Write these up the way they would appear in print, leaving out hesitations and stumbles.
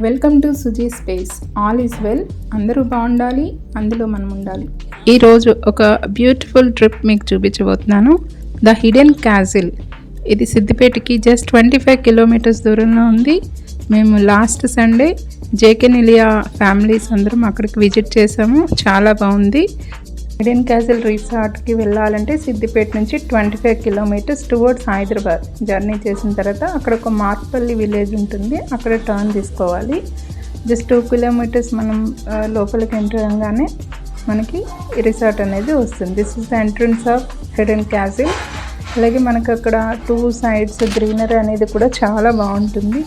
Welcome to Suji space. All is well. అందరూ బాగుండాలి, అందులో మనం ఉండాలి. ఈరోజు ఒక బ్యూటిఫుల్ ట్రిప్ మీకు చూపించబోతున్నాను. The hidden castle. ఇది సిద్దిపేటకి జస్ట్ 25 కిలోమీటర్స్ దూరంలో ఉంది. మేము లాస్ట్ సండే జేకెనిలియా ఫ్యామిలీస్ అందరం అక్కడికి విజిట్ చేసాము. చాలా బాగుంది. హిడెన్ క్యాజిల్ రిసార్ట్కి వెళ్ళాలంటే సిద్దిపేట నుంచి 25 కిలోమీటర్స్ టువర్డ్స్ హైదరాబాద్ జర్నీ చేసిన తర్వాత అక్కడ ఒక మార్పల్లి విలేజ్ ఉంటుంది, అక్కడ టర్న్ తీసుకోవాలి. జస్ట్ 2 కిలోమీటర్స్ మనం లోపలికి ఎంటర్ అవ్వగానే మనకి రిసార్ట్ అనేది వస్తుంది. This is the entrance of hidden castle. అలాగే మనకు అక్కడ 2 సైడ్స్ గ్రీనరీ అనేది కూడా చాలా బాగుంటుంది.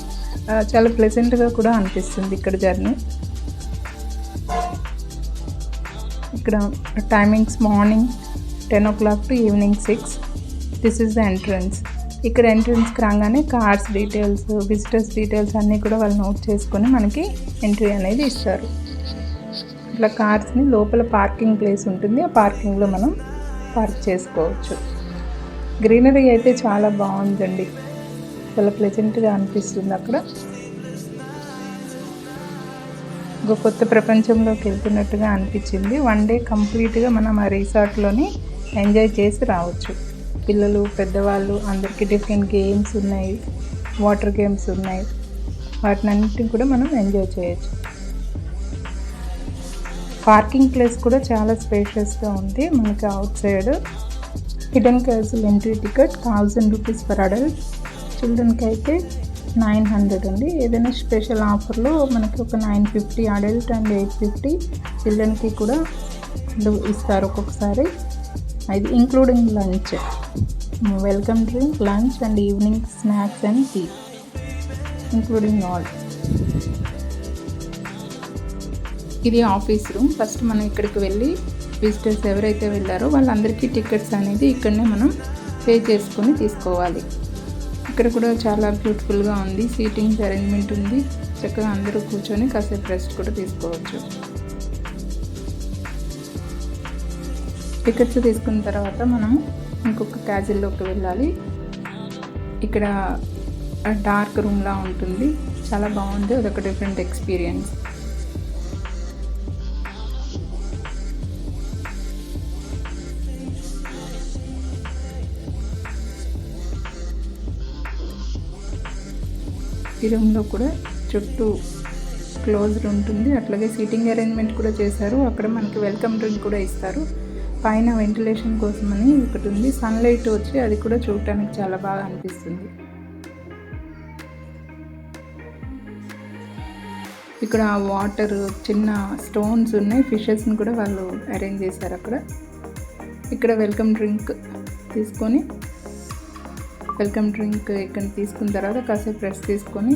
చాలా ప్లెజెంట్గా కూడా అనిపిస్తుంది ఇక్కడ జర్నీ. ఇక్కడ timings morning 10 o'clock to evening 6. This is the entrance. ఇక్కడ ఎంట్రన్స్కి రాగానే కార్స్ డీటెయిల్స్, విజిటర్స్ డీటెయిల్స్ అన్నీ కూడా వాళ్ళు నోట్ చేసుకొని మనకి ఎంట్రీ అనేది ఇస్తారు. ఇట్లా కార్స్ని లోపల పార్కింగ్ ప్లేస్ ఉంటుంది, ఆ పార్కింగ్లో మనం పార్క్ చేసుకోవచ్చు. గ్రీనరీ అయితే చాలా బాగుందండి, చాలా ప్లెజెంట్గా అనిపిస్తుంది. అక్కడ ఒక కొత్త ప్రపంచంలోకి వెళ్తున్నట్టుగా అనిపించింది. 1 డే కంప్లీట్గా మనం ఆ రిసార్ట్లోని ఎంజాయ్ చేసి రావచ్చు. పిల్లలు, పెద్దవాళ్ళు అందరికీ డిఫరెంట్ గేమ్స్ ఉన్నాయి, వాటర్ గేమ్స్ ఉన్నాయి, వాటినన్నింటినీ కూడా మనం ఎంజాయ్ చేయొచ్చు. పార్కింగ్ ప్లేస్ కూడా చాలా స్పేషియస్గా ఉంది. మనకి out side hidden castle entry ticket 1000 rupees per adult. చిల్డ్రన్కి అయితే 900 అండి. ఏదైనా స్పెషల్ ఆఫర్లో మనకి ఒక 950 అడల్ట్ అండ్ 850 చిల్డ్రన్కి కూడా ఇస్తారు ఒక్కొక్కసారి. అది including lunch, welcome drink, lunch and evening snacks and tea including all. ఇది ఆఫీస్ రూమ్. ఫస్ట్ మనం ఇక్కడికి వెళ్ళి విజిటర్స్ ఎవరైతే వెళ్ళారో వాళ్ళందరికీ టికెట్స్ అనేది ఇక్కడనే మనం పే చేసుకొని తీసుకోవాలి. ఇక్కడ కూడా చాలా బ్యూటిఫుల్గా ఉంది. సీటింగ్స్ అరేంజ్మెంట్ ఉంది, చక్కగా అందరూ కూర్చొని కాసేపు రెస్ట్ కూడా తీసుకోవచ్చు. టికెట్స్ తీసుకున్న తర్వాత మనం ఇంకొక క్యాజిల్లోకి వెళ్ళాలి. ఇక్కడ డార్క్ రూమ్లా ఉంటుంది, చాలా బాగుంది. అదొక డిఫరెంట్ ఎక్స్పీరియన్స్. ఈ రూమ్లో కూడా చుట్టూ క్లోజ్డ్ ఉంటుంది, అట్లాగే సీటింగ్ అరేంజ్మెంట్ కూడా చేశారు. అక్కడ మనకి వెల్కమ్ డ్రింక్ కూడా ఇస్తారు. పైన వెంటిలేషన్ కోసమని ఒకటి ఉంది, సన్లైట్ వచ్చి అది కూడా చూడటానికి చాలా బాగా అనిపిస్తుంది. ఇక్కడ వాటర్, చిన్న స్టోన్స్ ఉన్నాయి, ఫిషెస్ని కూడా వాళ్ళు అరేంజ్ చేశారు అక్కడ. ఇక్కడ వెల్కమ్ డ్రింక్ తీసుకొని వెల్కమ్ డ్రింక్ ఇక్కడ తీసుకున్న తర్వాత కాసేపు రెస్ట్ తీసుకొని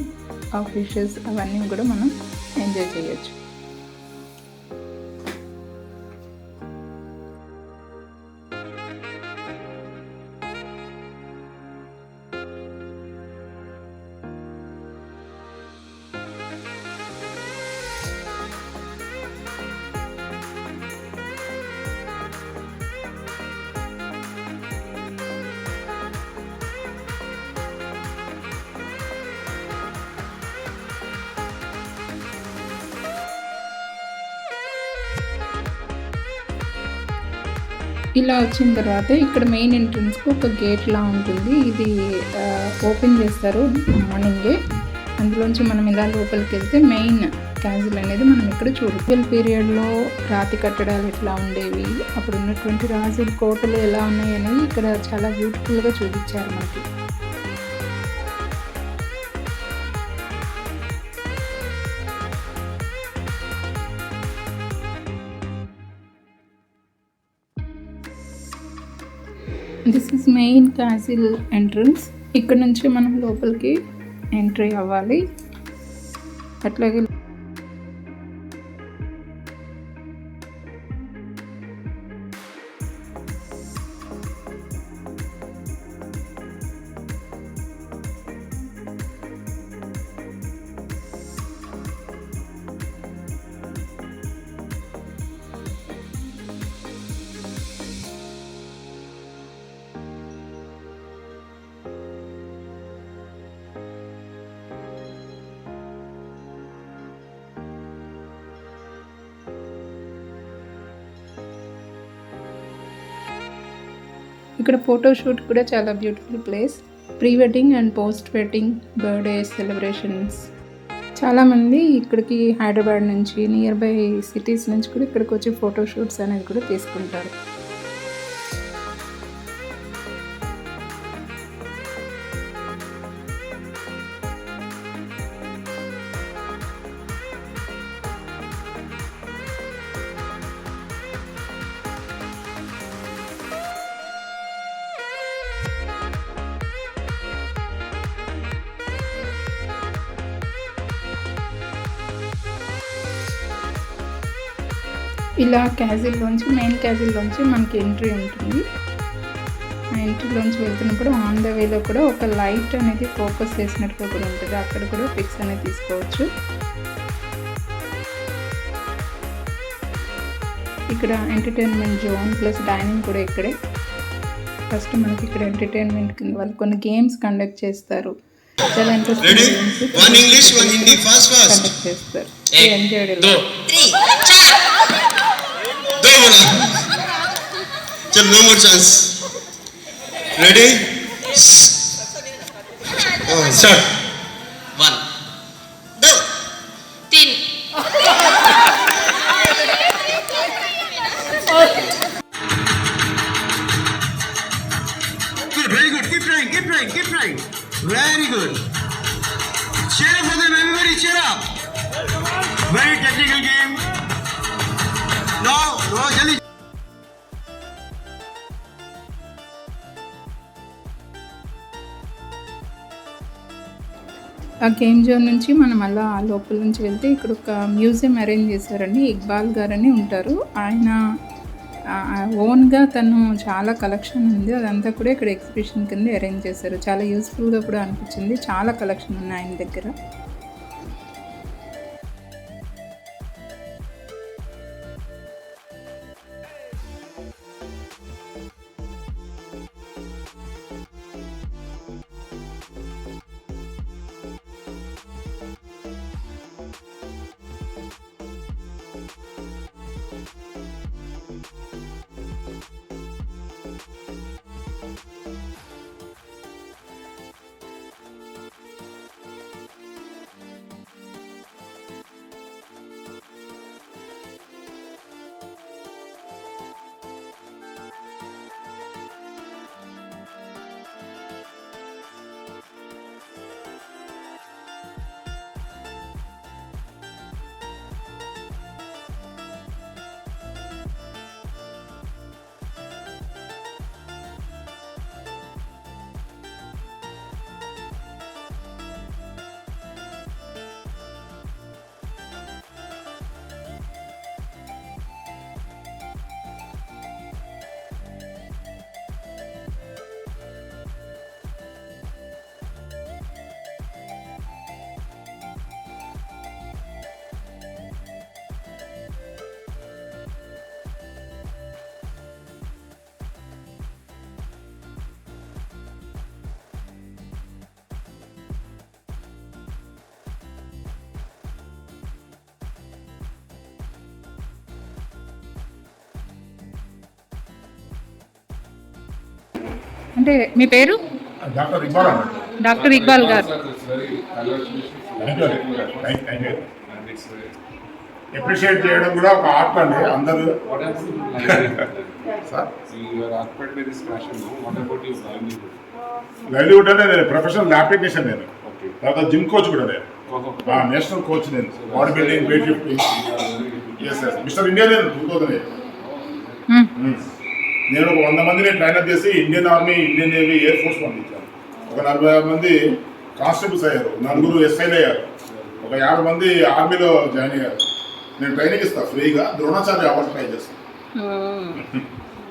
ఆ ఫిషెస్ అవన్నీ కూడా మనం ఎంజాయ్ చేయొచ్చు. ఇలా వచ్చిన తర్వాత ఇక్కడ మెయిన్ ఎంట్రన్స్కి ఒక గేట్లా ఉంటుంది. ఇది ఓపెన్ చేస్తారు మార్నింగే. అందులోంచి మనం ఇలా లోపలికి వెళ్తే మెయిన్ క్యాజిల్ అనేది మనం ఇక్కడ చూడొచ్చు. పీరియడ్లో రాతి కట్టడాలు ఎట్లా ఉండేవి, అప్పుడు ఉన్నటువంటి రాజుల కోటలు ఎలా ఉన్నాయి అనేది ఇక్కడ చాలా బ్యూటిఫుల్గా చూపించారు మనకి. This is main castle entrance. ఇక్కడ నుంచి మనం లోపలికి ఎంట్రీ అవ్వాలి. అట్లాగే ఇక్కడ ఫోటోషూట్ కూడా చాలా beautiful place. Pre wedding and post wedding, birthday celebrations. చాలామంది ఇక్కడికి హైదరాబాద్ నుంచి, నియర్ బై సిటీస్ నుంచి కూడా ఇక్కడికి వచ్చి ఫోటోషూట్స్ అనేది కూడా తీసుకుంటారు. ఇలా క్యాజిల్లోంచి, మెయిన్ క్యాజిల్లోంచి మనకి ఎంట్రీ ఉంటుంది. ఆ ఎంట్రీలోంచి వెళ్తున్నప్పుడు ఆన్ ద వేలో కూడా ఒక లైట్ అనేది ఫోకస్ చేసినట్టుగా కూడా ఉంటుంది. అక్కడ కూడా పిక్స్ అనేది తీసుకోవచ్చు. ఇక్కడ ఎంటర్టైన్మెంట్ జోన్ ప్లస్ డైనింగ్ కూడా ఇక్కడే. ఫస్ట్ మనకి ఇక్కడ ఎంటర్టైన్మెంట్ కింద వాళ్ళు కొన్ని గేమ్స్ కండక్ట్ చేస్తారు. చాలా ఇంట్రెస్టింగ్ గేమ్స్ కండక్ట్ చేస్తారు. ఎంజాయ్ चल no more chance. Ready? Start. 1 2 3 Good, very good. Keep trying, keep trying, keep trying. Very good. Cheer up for them, everybody cheer up. Very technical game. No, Jaldi. ఆ game zone నుంచి మనం అలా లోపల నుంచి వెళ్తే ఇక్కడ ఒక మ్యూజియం అరేంజ్ చేశారండి. ఇక్బాల్ గారని ఉంటారు. ఆయన ఓన్గా తను చాలా కలెక్షన్ ఉంది. అదంతా కూడా ఇక్కడ ఎగ్జిబిషన్ కింద అరేంజ్ చేశారు. చాలా యూస్ఫుల్గా కూడా అనిపించింది. చాలా కలెక్షన్ ఉన్నాయి ఆయన దగ్గర. అంటే మీ పేరు? డాక్టర్ ఇక్బాల్ గారు. అప్రిషియేట్ చేయడం కూడా ఒక ఆర్ట్ అండి. అందరూ లైవ్లీవుడ్ అంటే నేను ప్రొఫెషనల్ అప్లికేషన్. నేను తర్వాత జిమ్ కోచ్ కూడా. నేను నేషనల్ కోచ్. నేను body building, weight lifting. Mister India నేను 2008. నేను ఒక 100 మందిని ట్రైనప్ చేసి Indian army, Indian navy, air force పంపించాను. ఒక 40 మంది కానిస్టేబుల్స్ అయ్యారు, 4 ఎస్ఐలు అయ్యారు, ఒక 50 మంది ఆర్మీలో జాయిన్ అయ్యారు. నేను ట్రైనింగ్ ఇస్తాను ఫ్రీగా. ద్రోణాచార్య అవార్డు ట్రై చేస్తాను.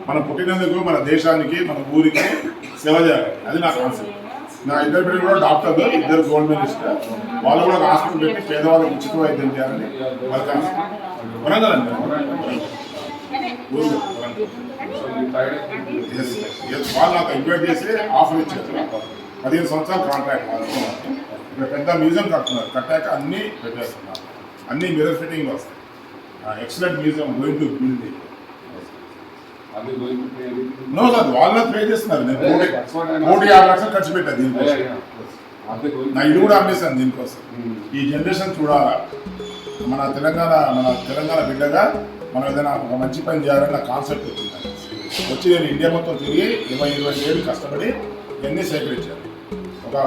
మనం పుట్టినందుకు మన దేశానికి, మన ఊరికి సేవ చేయాలి. అది నా కాన్సెప్ట్. నా ఇద్దరు పిల్లలు కూడా డాక్టర్లు, 2 గోల్డ్ మెడలిస్ట్. వాళ్ళు కూడా హాస్పిటల్ పెట్టి పేదవాళ్ళకి ఉచిత వైద్యం చేయాలని వాళ్ళ కాన్సెప్ట్. వరంగల్ అండి. వాళ్ళు నాకు ఇన్వైట్ చేసి ఆఫర్ ఇచ్చారు. 15 సంవత్సరాల కాంట్రాక్ట్. ఇక్కడ పెద్ద మ్యూజియం కడుతున్నారు. కట్టాక అన్నీ పెట్టేస్తున్నారు. అన్నీ మిర్రర్ ఫిట్టింగ్ వస్తాయి. Excellent museum going to build. Are they going to pay anything? No sir వాళ్ళ పే చేస్తున్నారు. నేను That's what I 1,50,00,000 ఖర్చు పెట్టాను దీనికోసం. Yeah. Are they going నా to ఇల్లు కూడా అమ్మేశాను దీనికోసం. ఈ జనరేషన్ చూడాలా, మన తెలంగాణ బిడ్డగా మనం ఏదైనా ఒక మంచి పని చేయాలని నా కాన్సెప్ట్ వచ్చింది. వచ్చి నేను ఇండియా మొత్తం తిరిగి 20 ఏళ్ళు కష్టపడి ఇవన్నీ సేకరించాను. ఒక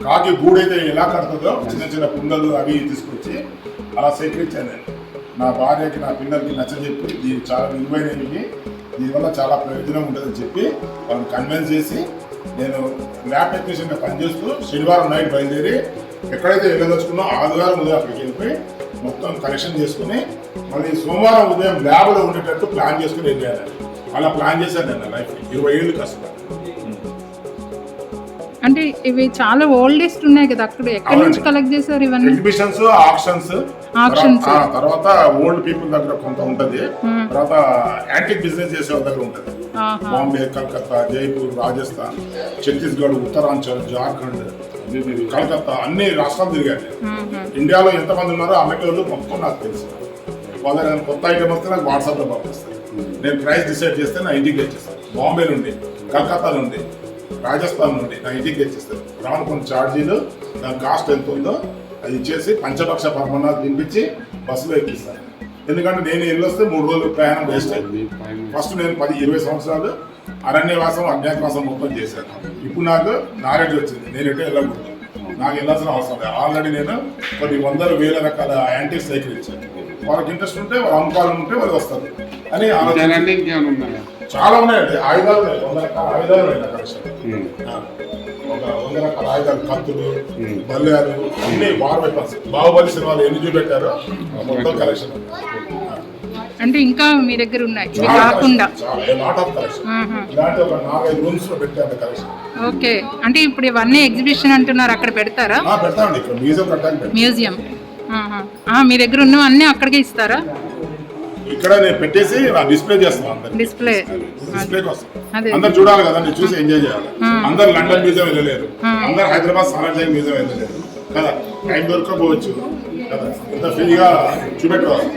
కాకి గూడైతే ఎలా కడుతుందో చిన్న చిన్న కుండలు అవి తీసుకొచ్చి అలా సేకరించాను నేను. నా భార్యకి నా పిల్లలకి నచ్చజెప్పి దీన్ని చాలా విలువైనవి, దీనివల్ల చాలా ప్రయోజనం ఉంటుందని చెప్పి వాళ్ళని కన్విన్స్ చేసి నేను ల్యాబ్ టెక్నీషియన్గా పనిచేస్తూ శనివారం నైట్ బయలుదేరి ఎక్కడైతే వెళ్ళదలుచుకున్నా ఆదివారం ఉదయం అక్కడికి వెళ్ళిపోయి మొత్తం కనెక్షన్ చేసుకుని మళ్ళీ సోమవారం ఉదయం ల్యాబ్లో ఉండేటట్టు ప్లాన్ చేసుకుని వెళ్ళాను. అలా ప్లాన్ చేశాను నేను లైఫ్ 20 ఏళ్ళు కష్టపడి. అంటే ఇవి చాలా ఓల్డెస్ట్ ఉన్నాయి కదా, అక్కడ ఎక్కడి నుంచి కలెక్ట్ చేశారు ఇవన్నీ? ఎగ్జిబిషన్స్, ఆక్షన్స్, తర్వాత ఓల్డ్ పీపుల్ దగ్గర కొంత ఉంటది, తర్వాత యాంటిక్ బిజినెస్ చేసే వాళ్ళ దగ్గర ఉంటది. బాంబే, కలకత్తా, జైపూర్, రాజస్థాన్, ఛత్తీస్గఢ్, ఉత్తరాంచల్, జార్ఖండ్, కలకత్తా అన్ని రాష్ట్రాలు తిరిగాను. ఇండియాలో ఎంతమంది ఉన్నారో అమ్మేటోళ్ళు మొత్తం నాకు తెలుసు. వాళ్ళ కొత్త ఐటమ్ వస్తే నాకు వాట్సాప్లో పంపిస్తాను. నేను ప్రైస్ డిసైడ్ చేస్తే నా ఇంటికి తెచ్చిస్తాను. బాంబే నుండి, కలకత్తా నుండి, రాజస్థాన్ నుండి నా ఇంటికి తెచ్చిస్తాను. రాను కొన్ని ఛార్జీలు, దాని కాస్ట్ ఎంత ఉందో అది ఇచ్చేసి పంచపక్ష పరమాణాలు తినిపించి బస్సులో ఎక్కిస్తాను. ఎందుకంటే నేను వెళ్ళొస్తే 3 రోజులు ప్రయాణం వేస్ట్ అయింది. ఫస్ట్ నేను 10-20 సంవత్సరాలు అరణ్యవాసం, అజ్ఞాతవాసం మొత్తం చేశాను. ఇప్పుడు నాకు నాలెడ్జ్ వచ్చింది, నేను ఎటు వెళ్ళకూడదు, నాకు వెళ్ళాల్సిన అవసరం లేదు. ఆల్రెడీ నేను కొన్ని 100,000 రకాల యాంటీస్ సేకరించాను. వాళ్ళకి ఇంట్రెస్ట్ ఉంటే వాళ్ళు అమ్ముకోవాలని ఉంటే వాళ్ళు వస్తారు అని ఆలోచన. చాలా ఉన్నాయండి ఆయుధాలు, 100 రకాల ఆయుధాలు ఉన్నాయి నా కలెక్షన్. ఒక 100 రకాల ఆయుధాలు, కత్తులు, బల్యాలు, అన్ని వార్ వెపన్స్. బాహుబలి సినిమాలు ఎన్ని చూపెట్టారో మొత్తం కలెక్షన్. అంటే ఇంకా మీ దగ్గర ఉన్నాయి ఇవి కాకుండా? Lot of collection. ఇలాంటి ఒక 4-5 రూమ్స్ లో పెట్టారు కలెక్షన్. ఓకే, అంటే ఇప్పుడు ఇవన్నీ ఎగ్జిబిషన్ అంటున్నారు, అక్కడ పెడతారా? పెడతామండి, ఇక్కడ మ్యూజియం కట్టాలి. మ్యూజియం మీ దగ్గర ఉన్నవన్నీ అక్కడికే ఇస్తారా? ఇక్కడ నేను పెట్టేసి డిస్ప్లే చేస్తాను. డిస్ప్లే కోసం అందరు చూడాలి కదా, నేను చూసి ఎంజాయ్ చేయాలి. అందరు లండన్ మ్యూజియం వెళ్ళలేరు, అందరు హైదరాబాద్ సాలార్జంగ్ మ్యూజియం వెళ్ళలేరు కదా, టైం దొరకపోవచ్చు కదా, ఇంత ఫ్రీగా చూపెట్టుకోవాలి.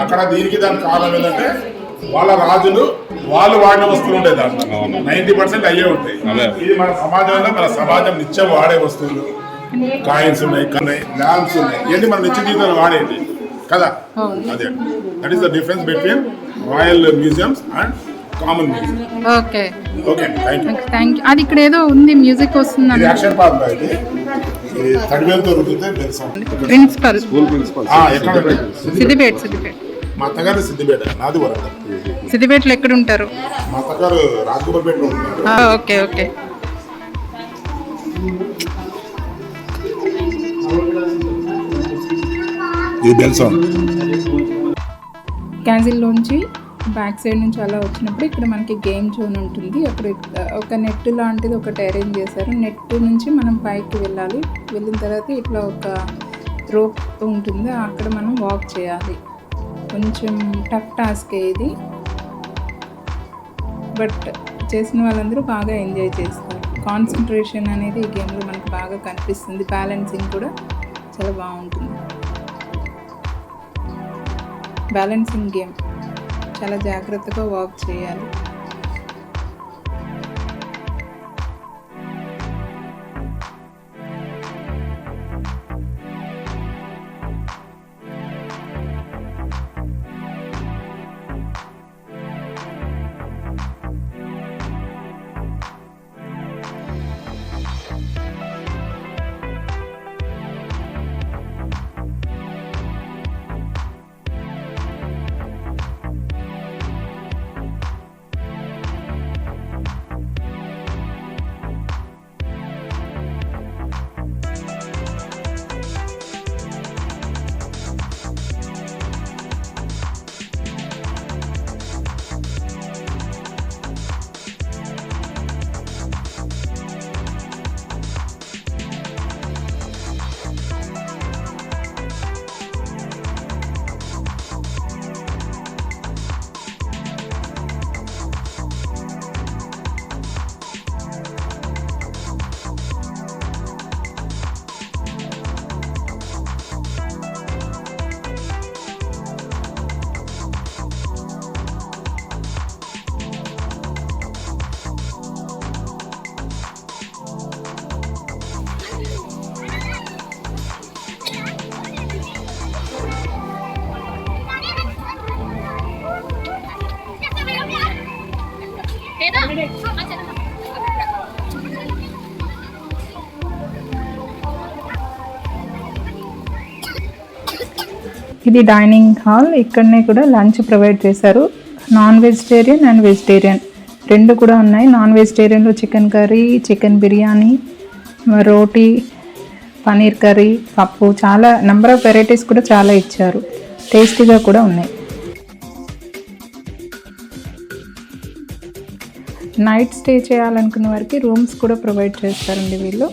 అక్కడ దీనికి దానికి కారణం ఏంటంటే వాళ్ళ రాజులు వాళ్ళు వాడిన వస్తువులు ఉంటాయి, దాంట్లో 90% అయ్యే ఉంటాయి. ఇది మన సమాజంలో మన సమాజం నిత్యం వాడే వస్తువులు, కాయిన్స్ ఉన్నాయి, ల్యాంప్స్ ఉన్నాయి, ఇవన్నీ మన నిత్య జీవితంలో వాడేది కదా. అదే that is the difference between royal museums and common museum. Okay okay, thank you. అది ఇక్కడ ఏదో ఉంది, మ్యూజిక్ వస్తుంది. ఇది యాక్షన్ పార్క్. ఇది తడివేలతో రుద్దితే తెలుసు. ప్రిన్సిపల్ ఎక్కడ? సిద్దిపేట. మా అత్తగారు సిద్దిపేట, నాది వరంగల్. సిద్దిపేటలో ఎక్కడ ఉంటారు? మా అత్తగారు రాజగోపాల్పేటలో ఉంటారు. ఓకే. ఇది తెలుసు. క్యాజిల్లోంచి బ్యాక్ సైడ్ నుంచి అలా వచ్చినప్పుడు ఇక్కడ మనకి గేమ్ జోన్ ఉంటుంది. అక్కడ ఒక నెట్ లాంటిది ఒకటి అరేంజ్ చేశారు. నెట్ నుంచి మనం పైకి వెళ్ళాలి. వెళ్ళిన తర్వాత ఇట్లా ఒక రోప్ ఉంటుంది, అక్కడ మనం వాక్ చేయాలి. కొంచెం టఫ్ టాస్క్ ఇది, బట్ చేసిన వాళ్ళందరూ బాగా ఎంజాయ్ చేస్తారు. కాన్సన్ట్రేషన్ అనేది ఈ గేమ్లో మనకు బాగా కనిపిస్తుంది. బ్యాలెన్సింగ్ కూడా చాలా బాగుంటుంది. బ్యాలెన్సింగ్ గేమ్, చాలా జాగ్రత్తగా వాక్ చేయాలి. ఇది డైనింగ్ హాల్. ఇక్కడనే కూడా లంచ్ ప్రొవైడ్ చేశారు. నాన్ వెజిటేరియన్ అండ్ వెజిటేరియన్ రెండు కూడా ఉన్నాయి. నాన్ వెజిటేరియన్లో చికెన్ కర్రీ, చికెన్ బిర్యానీ, రోటీ, పనీర్ కర్రీ, పప్పు, చాలా నెంబర్ ఆఫ్ వెరైటీస్ కూడా చాలా ఇచ్చారు. టేస్టీగా కూడా ఉన్నాయి. నైట్ స్టే చేయాలనుకున్న వారికి రూమ్స్ కూడా ప్రొవైడ్ చేస్తారండి వీళ్ళు.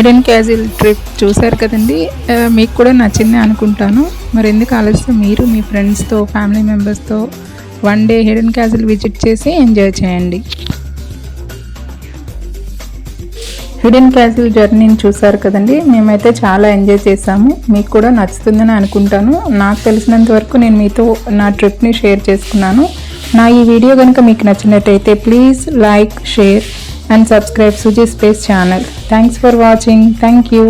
హిడెన్ క్యాజిల్ ట్రిప్ చూశారు కదండి. మీకు కూడా నచ్చింది అనుకుంటాను. మరి ఎందుకు ఆలస్యం, మీరు మీ ఫ్రెండ్స్తో, ఫ్యామిలీ మెంబర్స్తో one day hidden castle visit చేసి ఎంజాయ్ చేయండి. హిడెన్ క్యాజిల్ జర్నీని చూసారు కదండి. మేమైతే చాలా ఎంజాయ్ చేసాము. మీకు కూడా నచ్చుతుందని అనుకుంటాను. నాకు తెలిసినంత వరకు నేను మీతో నా ట్రిప్ని షేర్ చేసుకున్నాను. నా ఈ వీడియో కనుక మీకు నచ్చినట్టయితే please like, share and subscribe Suji Space channel. Thanks for watching. Thank you.